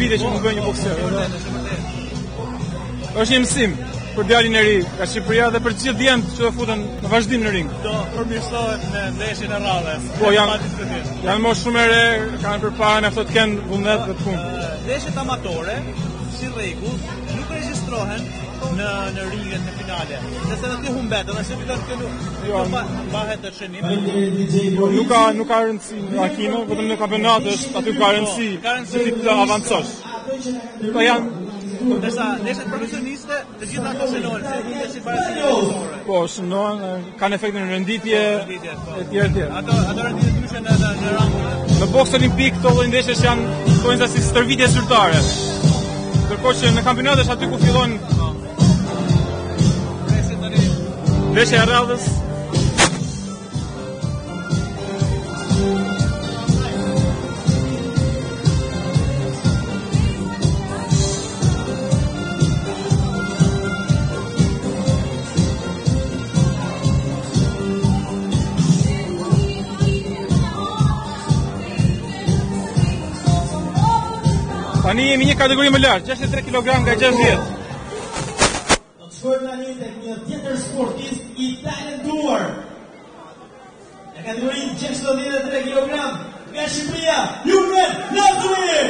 Vite që më bëjnë një bokser. Është një mësim për djalin e ri nga Shqipëria dhe për gjithë djemtë që do futen në vazhdim në ring. Do përmirësohet në ndeshjen e radhës. Po janë më shumë e re, kanë përpara me afto të kenë vullnet dhe të punë. Ndeshjet amatore, si rregull, nuk regjistrohen në ringën e finale. Nëse ti humbet, edhe se fiton këtu, mbahet të shënim. Nuk ka rëndësi në rakime, vetëm në kampionat është aty ka rëndësi që ti të avancosh. Po janë ndërsa ndeshjet profesioniste, të gjitha ato shënohen, si parasitore. Po, shënohen, kanë efekte në renditje e tjerë. Ato renditje ndryshe në rangull. Në boks olimpik këto lloj ndeshjesh janë thonjza si stërvitje zyrtare. Ndërkohë që në kampionat është aty ku fillojnë ndeshja e radhës. Tani jemi një kategori më lartë, 63 kg nga 60. Shkojmë tani tek një tjetër sportist i talentuar. Në kategorinë 63 kg nga Shqipëria, Jurgen Lazuri.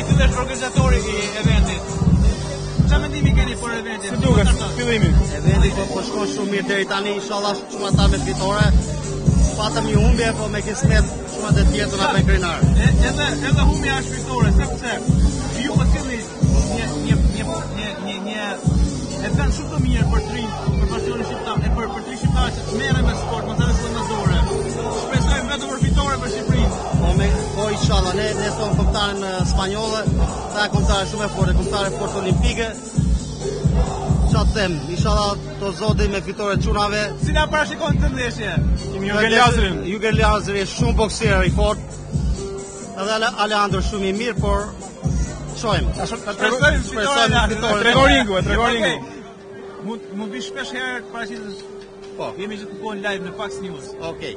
Ti është organizatori i eventit. Çfarë mendimi keni për eventin? Si duket fillimi? Eventi po shkon shumë mirë deri tani, inshallah shumë ata me fitore. Patëm një humbje, po me kismet shumë të tjerë na bëjnë krenar. Edhe humbja është fitore, sepse ju po keni një event shumë të mirë për tri, për pasionin shqiptar, për tri shqiptarë që merren me sport, mos edhe shkollëzore. Shpresojmë vetëm për fitore për Shqipërinë. Po inshallah, ne sonë kombëtarën spanjolle, ta kombëtarë shumë e fortë olimpike. Çfarë them, inshallah to zoti me fitore çunave. Si na parashikon këtë ndeshje? Jurgen Lazuri është shumë bokser i fortë. Edhe Aleandro shumë i mirë, por shojmë. Tregon ringu. Mund vi shpesh herë paraqitës. Po, jemi gjithë kohën live në Fox News. Okej.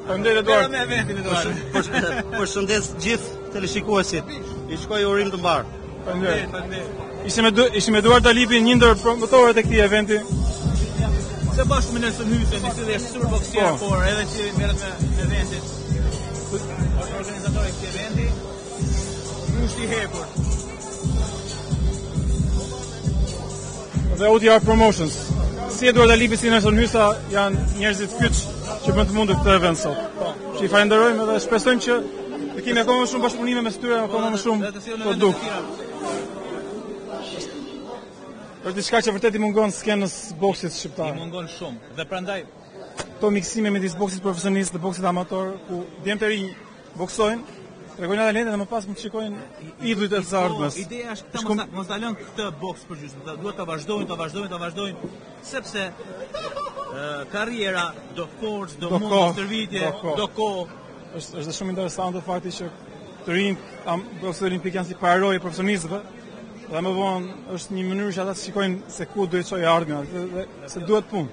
Faleminderit Eduard. Me eventin Eduard. Përshëndes gjithë teleshikuesit. I shkoj urim të mbar. Faleminderit. Ishim Eduard Talipi, një ndër promotorët e këtij eventi. Se bashkë me Nelson Hysen, i cili është super boksier, por edhe që merret me eventin. Organizatori i këtij eventi, është i hepur. Dhe UTR Promotions. Si Eduard Talipi, si Nelson Hysa janë njerëzit kyç që bën të mundur këtë event sot. Që i falenderojmë dhe shpresojmë që të kemi akoma më shumë bashkëpunime mes tyre, akoma më shumë produkt. Është diçka që vërtet i mungon skenës boksit shqiptar. I mungon shumë. Dhe prandaj këto miksime midis boksit profesionist dhe boksit amator, ku djemtë të rinj boksojnë, tregojnë talentin dhe më pas mund të shikojnë idhujt e së ardhmes. Ideja është këtë mos ta lënë këtë boks përgjithësisht. Duhet ta vazhdojnë, sepse karriera do forcë, do mund të stërvitje, do kohë. Është shumë interesante fakti që të rinjt boksit olimpik janë si pararojë profesionistëve. Dhe më vonë është një mënyrë që ata të shikojnë se ku do të çojë ardhmja, se duhet punë.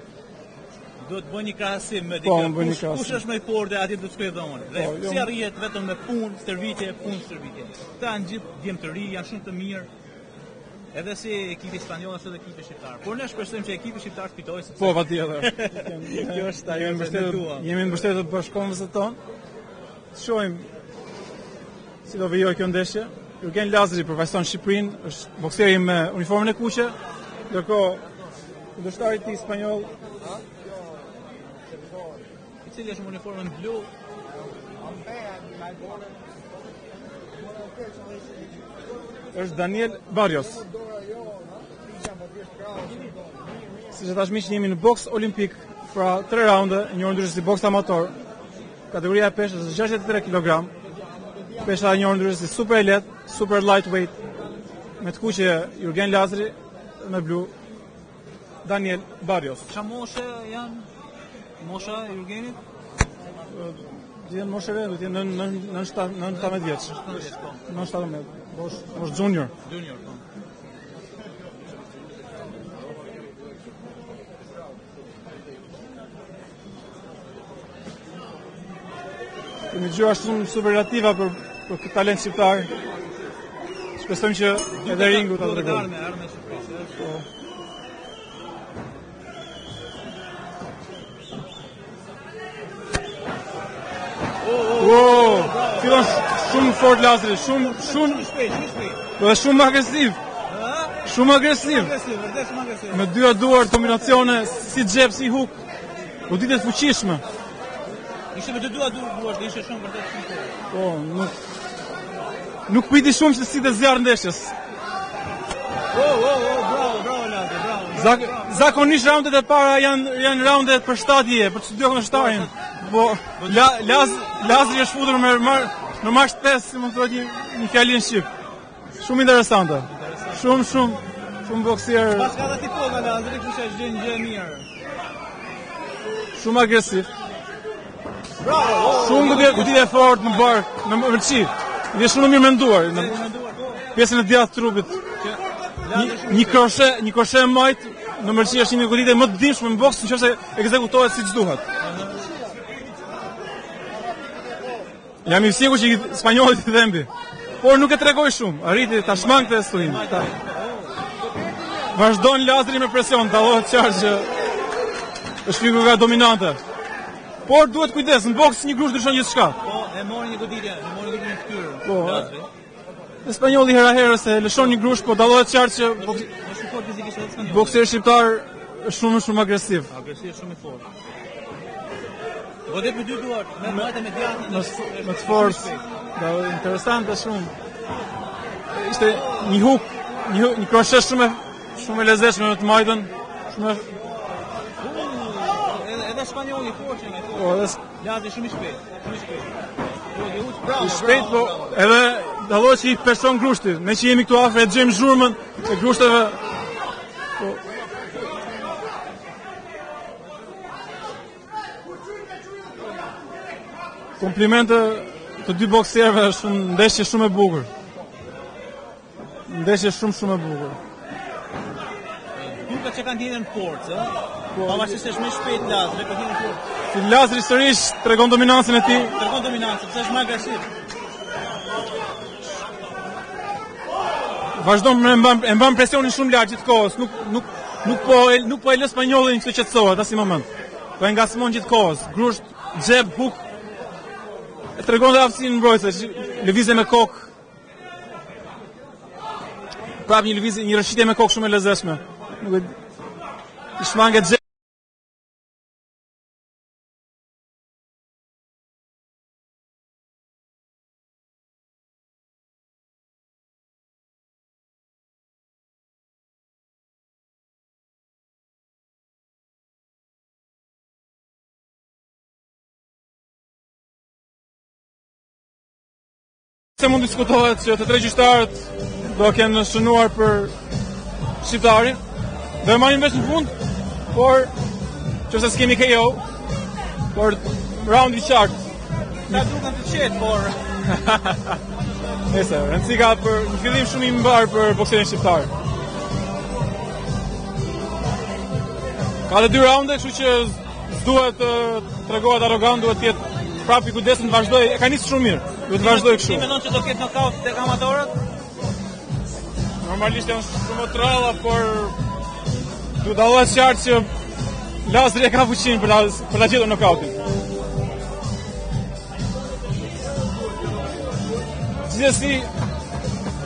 Duhet bëj një krahasim me dikë. Kush është më i fortë aty do të shkojë dhomën. Dhe si arrihet vetëm me punë, stërvitje. Këta janë gjithë djemë të ri, janë shumë të mirë. Edhe si ekipi spanjoll ashtu edhe ekipi shqiptar. Por ne shpresojmë që ekipi shqiptar të fitojë. Po, patjetër. Kjo është ajo jemi në mbështetje të bashkëkombësve tonë. Shohim si do vijojë kjo ndeshje. Jurgen Lazuri përfaqëson Shqipërinë, është bokseri me uniformën e kuqe, ndërkohë kundërshtari i tij spanjoll, i cili është me uniformën blu, është Daniel Barrios. Siç e thash miq, jemi në boks olimpik, pra 3 raunde, një ndryshe si boks amator. Kategoria e peshës është 63 kg. Pesha e një ndryshe si super lehtë, super lightweight me të kuqe Jurgen Lazri, me blu Daniel Barrios. Qa moshe janë? Mosha e Jurgenit? Janë moshe re, do t'jenë në 17 vjeç. Në 17, është junior. Junior, po. Kemi gjëra shumë superlativa për këtë talent shqiptar. Shpresojmë që edhe ringu ta tregojë. Arme shqiptare. Fillon shumë fort Lazri, shumë dhe shumë agresiv. Shumë agresiv. Vërtet shumë agresiv. Me dyja duart kombinacione si xhep si huk. Goditje të fuqishme. Ishte me të duart, ishte shumë vërtet shumë fort. Po, nuk piti shumë që si të zjarë ndeshjes. Bravo Lazri, bravo. Zakonisht raundet e para janë raundet për shtatje, për të dy kundërshtarin. Po Lazri është futur në marsht 5, si mund të thotë një fjali në shqip. Shumë interesante. Shumë boksier. Pas ka dhe tifoz nga Lazri, kush është gjë e mirë. Shumë agresiv. Bravo. Shumë goditje e fortë në bark, në mërçi. Dhe shumë mirë menduar në pjesën e djathtë trupit. Një kroshe e majt në mërçi është një goditje më të dimshme në boks nëse ekzekutohet siç duhet. Jam i sigurt që spanjollit i dhembi, por nuk e tregoi shumë, arriti ta shmangte stuin. Vazhdon Lazri me presion, dallohet qartë që është figura dominante. Por duhet kujdes, në boks një grush ndryshon gjithçka. Po, e mori një goditje në fytyrë. Po. Spanjolli hera herë se lëshon një grush, po dallohet qartë që bokseri shqiptar është shumë agresiv. Agresiv shumë i fortë. Godet me dy duart, me majtë me djathtë, me të fortë. Interesante shumë. Ishte një huk, një kroshe shumë e lezetshme me të majtën. Edhe spanjolli fortë nga Po, Lazri shumë i shpejt. I shpejt, po edhe dallohet që i person grushti. Ne që jemi këtu afër e gjejmë zhurmën e grushteve. Po. Komplimente të dy bokserëve, shumë ndeshje shumë e bukur. Ndeshje shumë e bukur. Duket që kanë dhënë forcë, pavarësisht se është më shpejt Lazri, po dhënë forcë. Lazri sërish tregon dominancën e tij. Tregon dominancën, pse është më agresiv. Vazhdon e mban presionin shumë lart gjithkohës, nuk po e lë spanjollin që qetësohet as i moment. Po e ngasmon gjithkohës, grusht, xhep, huk. E tregon dhe aftësinë në mbrojtje, lëvizje me kokë. Prap një rëshqitje me kokë shumë e lezetshme. Nuk e i shmanget xhep. Se mund diskutohet që të tre gjyqtarët do kenë shënuar për shqiptarin dhe marrin vesh në fund, por qëse s'kemi KO, por round i qartë. Ta duken të qetë, por Nese, rëndësi ka për një fillim shumë i mbar për bokserin shqiptar. Ka dhe 2 raunde, kështu që s'duhet të tregohet arrogant, duhet të jetë prapë i kujdesshëm të vazhdoj, e ka nisë shumë mirë. Duhet të vazhdoj kështu. Ti mendon që do ketë knockout tek amatorët? Normalisht janë shumë të rralla, por duhet dallohet qartë që Lazri e ka fuqinë për ta gjetur knockout-in. Gjithsesi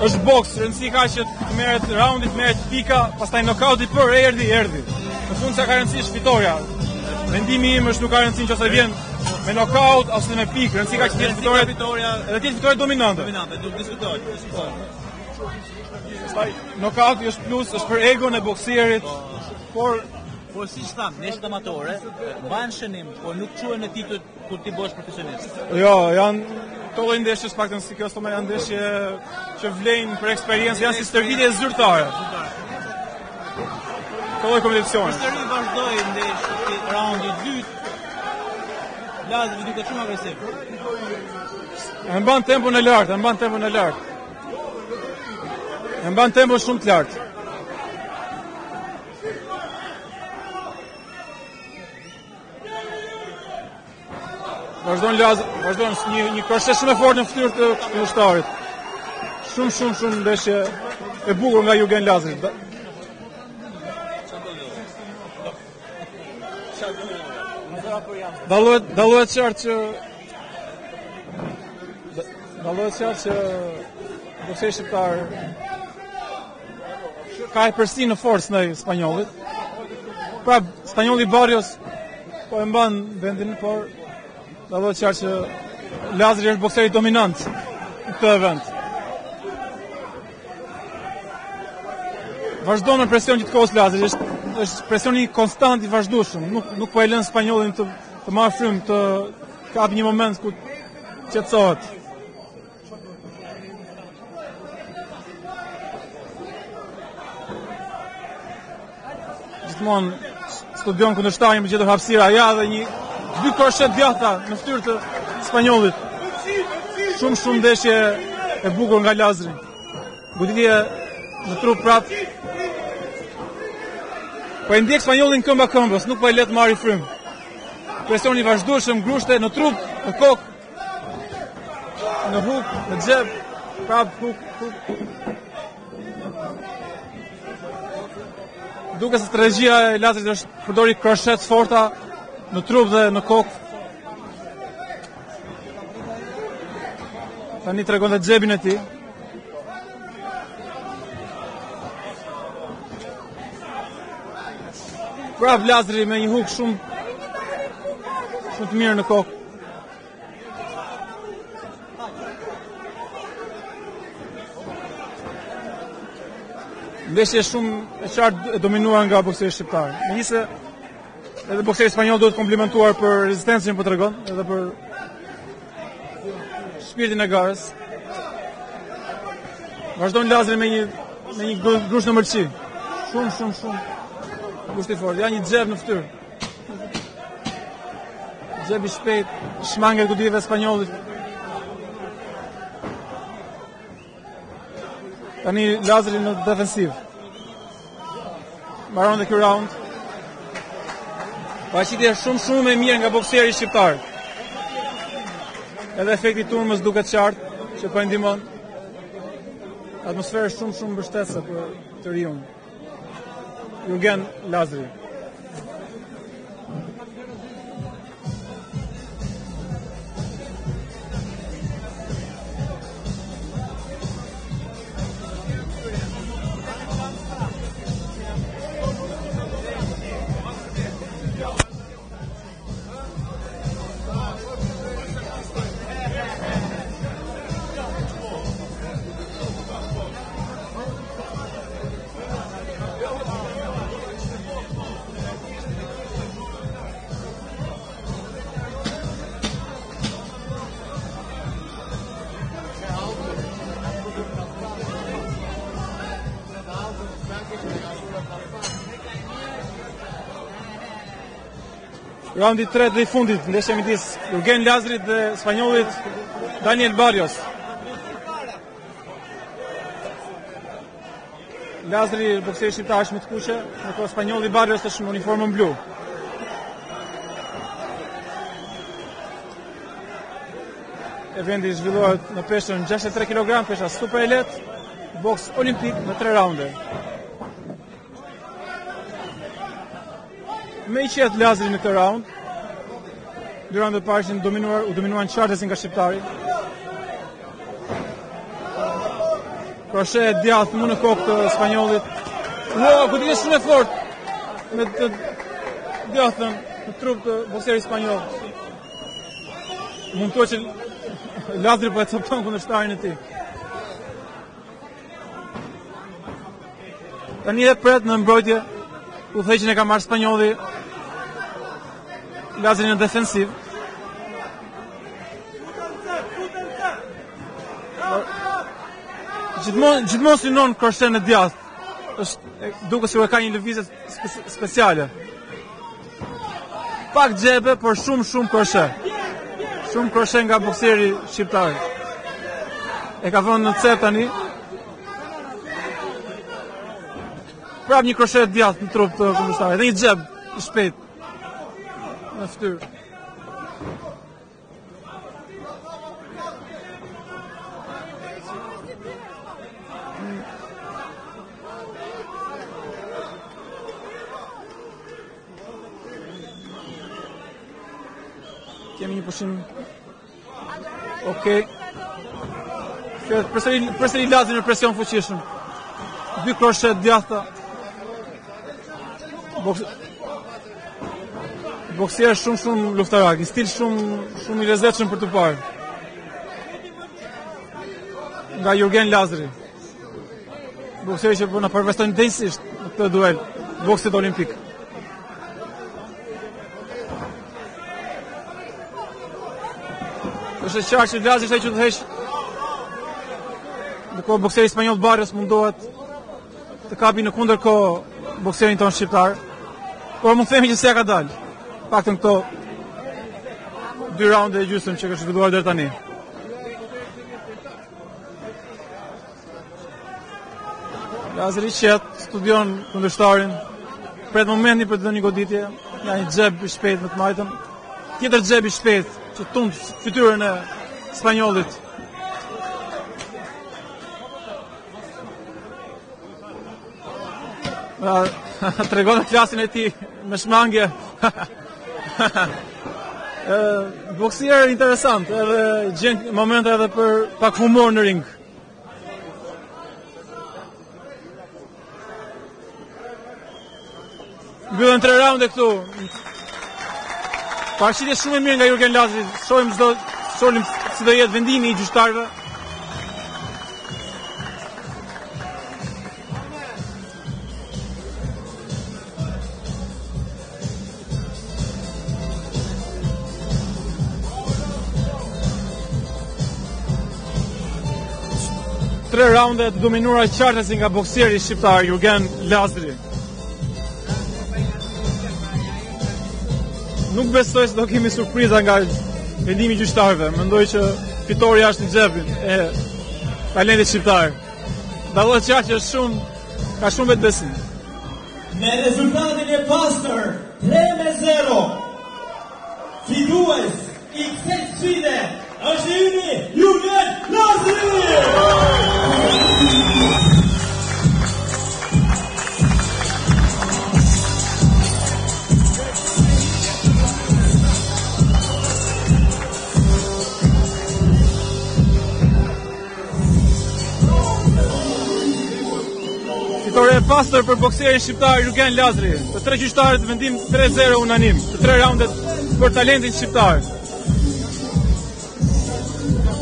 është boks, rëndësi ka që të merret raundi, të merret pika, pastaj knockout-i për erdhi. Në fund çka ka rëndësi është fitoria. Mendimi im është nuk ka rëndësi nëse vjen me knockout ose me pikë, rëndësi ka që të jetë fitoria, edhe të jetë fitoria dominante. Duhet diskutohet. Pastaj knockout-i është plus, është për egon e bokserit, por siç tham, neshët amatore mbajnë shënim, por nuk quhen në titull kur ti bësh profesionist. Jo, janë Këto lloj ndeshjes paktën si kjo janë ndeshje që vlejnë për eksperiencë, janë si stërvitje zyrtare. Këto lloj kompeticione. Stërvi vazhdoi ndeshje raundi i dytë. Lazri duket shumë agresiv. E mban tempon e lartë, E mban tempo shumë të lartë. Vazhdon një kroshe shumë e fortë në fytyrë të kundërshtarit. Shumë ndeshje e bukur nga Jurgen Lazri. Dallohet qartë që bokseri shqiptar ka e përsi në forcë ndaj spanjollit. Pra, spanjolli Barrios po e mban vendin, por dallohet qartë që Lazri është bokseri dominant në këtë event. Vazhdon me presion gjithkohës Lazri, është presioni konstant i vazhdueshëm, nuk po e lën spanjollin të marrë frymë, të kapë një moment ku qetësohet. Gjithmonë studion kundërshtarin për gjetur hapësira, ja dhe dy kroshet djatha në fytyrë të spanjollit. Shumë ndeshje e bukur nga Lazri. Goditje në trup prap. Po e ndjek spanjollin këmba këmbës, nuk po e let marrë frymë. Presioni vazhdueshëm, grushte në trup, në kokë, në huk, në xhep, prap huk. Duke se strategjia e Lazrit është përdori kroshet forta në trup dhe në kokë. Tani tregon dhe xhepin e tij. Prap Lazri me një huk shumë të mirë në kokë. Ndeshje shumë e qartë e dominuar nga bokseri shqiptar. Megjithëse edhe bokseri spanjoll duhet komplimentuar për rezistencën që po tregon, edhe për shpirtin e garës. Vazhdon Lazri me një grusht në mërqi. Shumë grusht i fortë. Ja një xhep në fytyrë. Xhep i shpejt, shmanget goditjeve e spanjollit. Tani Lazri në defensiv. Mbaron dhe ky round. Paraqitje shumë e mirë nga bokseri shqiptar. Edhe efekti i turmës duket qartë që po ndihmon. Atmosferë shumë mbështetëse për të riun. Jurgen Lazri. Raundi 3 dhe i fundit, ndeshja midis Jurgen Lazrit dhe spanjollit Daniel Barrios. Lazri, bokseri shqiptar, është me të kuqe, ndërkohë spanjolli Barrios është në uniformën blu. Eventi zhvillohet në peshën 63 kg, pesha super e lehtë, boks olimpik në 3 raunde. Me i qetë Lazri në këtë round, dy raundet parë ishin u dominuan qartësi nga shqiptari. Kroshe e djathtë më në kokë të spanjollit. Goditje shumë e fortë me të djathtën në trup të bokserit spanjoll. Mund të thuaj që Lazri po e copton kundërshtarin e tij. Tani e pret në mbrojtje. Udhëheqjen e ka marrë spanjolli. Lazri në defensiv. Gjithmonë synon kroshen e djathtë. Duke si ka një lëvizje speciale. Pak xhebe, por shumë kroshe. Shumë kroshe nga bokseri shqiptar. E ka vënë në cep tani. Prap një kroshe e djathtë në trup të kundërshtarit. Edhe një xheb i shpejt në fytyrë. Kemi një pushim. Okej. Përsëri Lazi në presion fuqishëm. 2 kroshe djathta. Boksier shumë luftarak, një stil shumë i lezetshëm për të parë. Nga Jurgen Lazari. Boksieri që na përveston denjësisht në këtë duel boksit olimpik. Është qartë që Lazi është ai që të heq. Ndërkohë bokseri spanjoll Barrios mundohet të kapi në kundërkohë bokserin tonë shqiptar. Por mund të themi që s'ja ka dalë. Paktën këto 2 raunde e gjysmë që ka zhvilluar deri tani. Lazari qet studion kundërshtarin. Pret momentin për të dhënë një goditje. Ja një xheb i shpejt më të majtën. Tjetër xheb i shpejt që tund fytyrën e spanjollit. Tregon klasin e tij me shmangje. Boksier interesant, edhe gjen momente edhe për pak humor në ring. Mbyllen 3 raunde këtu. Paraqitje shumë e mirë nga Jurgen Lazari. Shohim si do jetë vendimi i gjyqtarëve. Tre raunde të dominuara qartësi nga boksieri shqiptar Jurgen Lazari. Nuk besoj se do kemi surpriza nga vendimi i gjyqtarëve. Mendoj që fitori është në xhepin e talentit shqiptar. Dallohet qartë që ka shumë vetbesim. Me rezultatin e pastër 3-0. Fitues i kësaj sfide është yni Jurgen Lazari. Fitore e pastër për bokserin shqiptar Jurgen Lazari. Të 3 gjyqtarët vendim 3-0 unanim. Të 3 raundet për talentin shqiptar.